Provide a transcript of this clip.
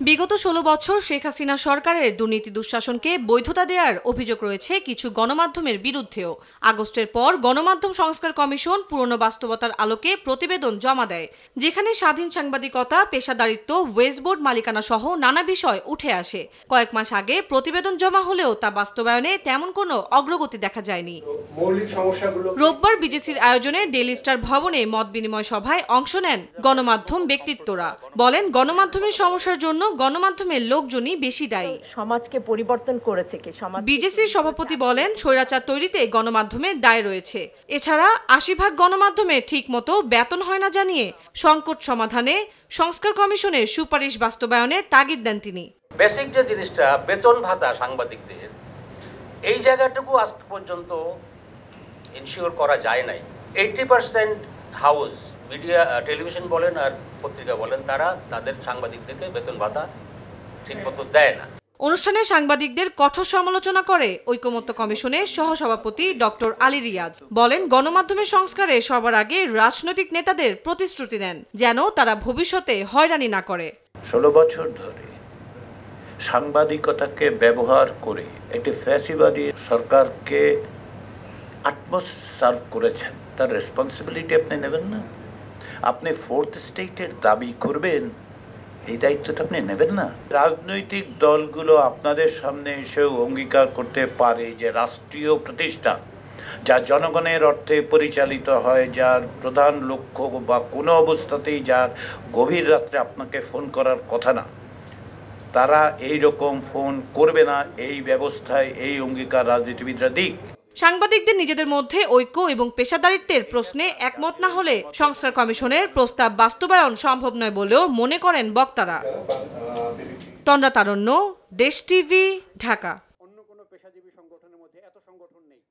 বিগত ১৬ বছর শেখ হাসিনা সরকারের দুর্নীতি দুঃশাসনকে বৈধতা দেওয়ার অভিযোগ রয়েছে কিছু গণমাধ্যমের বিরুদ্ধেও। আগস্টের পর গণমাধ্যম সংস্কার কমিশন পুরনো বাস্তবতার আলোকে প্রতিবেদন জমা দেয়, যেখানে স্বাধীন সাংবাদিকতা, পেশাদারিত্ব, ওয়েস্টবোর্ড মালিকানা সহ নানা বিষয় উঠে আসে। কয়েক মাস আগে প্রতিবেদন জমা হলেও তা বাস্তবায়নে তেমন কোনো অগ্রগতি দেখা যায়নি। রোববার বিজেসির আয়োজনে ডেইলি স্টার ভবনে মত বিনিময় সভায় অংশ নেন গণমাধ্যম ব্যক্তিত্বরা। বলেন, গণমাধ্যমের সমস্যার জন্য গণমাধ্যমের লোকজনই বেশি দায়ী। সমাজকে পরিবর্তন করেছে কি সমাজ? বিজেসির সভাপতি বলেন, স্বৈরাচার তৈরিতে গণমাধ্যমের দায় রয়েছে। এছাড়া ৮০% গণমাধ্যমে ঠিকমতো বেতন হয় না জানিয়ে সংকট সমাধানে সংস্কার কমিশনের সুপারিশ বাস্তবায়নে তাগিদ দেন তিনি। বেসিক যে জিনিসটা বেতন ভাতা সাংবাদিকদের, এই জায়গাটুকু আজ পর্যন্ত ইনশিওর করা যায় নাই। 80% হাউস মিডিয়া, টেলিভিশন বলেন আর পত্রিকা বলেন, তারা তাদের সাংবাদিকদেরকে বেতন ভাতা ঠিকমতো দেয় না। অনুষ্ঠানে সাংবাদিকদের কঠোর সমালোচনা করে ঐকমত্য কমিশনের সহসভাপতি ডক্টর আলী রিয়াজ। বলেন, গণমাধ্যমের সংস্কারে সবার আগে রাজনৈতিক নেতাদের প্রতিশ্রুতি দেন যেন তারা ভবিষ্যতে হয়রানি না করে। ১৬ বছর ধরে সাংবাদিকতাকে ব্যবহার করে একটি ফ্যাসিবাদী সরকারকে আত্মসাৎ করেছেন, তার রেসপন্সিবিলিটি আপনি নেবেন না? আপনি ফোর্থ স্টেটের দাবি করবেন, এই দায়িত্বটা আপনি নেবেন না? রাজনৈতিক দলগুলো আপনাদের সামনে এসেও অঙ্গীকার করতে পারে যে রাষ্ট্রীয় প্রতিষ্ঠান যা জনগণের অর্থে পরিচালিত হয়, যার প্রধান লক্ষ্য বা কোনো অবস্থাতেই যার গভীর রাত্রে আপনাকে ফোন করার কথা না, তারা এই রকম ফোন করবে না। এই ব্যবস্থায় এই অঙ্গীকার রাজনীতিবিদরা দিক। সাংবাদিকদের নিজেদের মধ্যে ঐক্য এবং পেশাদারিত্বের প্রশ্নে একমত না হলে সংস্কার কমিশনের প্রস্তাব বাস্তবায়ন সম্ভব নয় বলেও মনে করেন বক্তারা। তন্দ্রা তারণ্য, দেশ টিভি, ঢাকা। অন্য কোনো পেশাজীবী সংগঠনের মধ্যে এত সংগঠন নেই।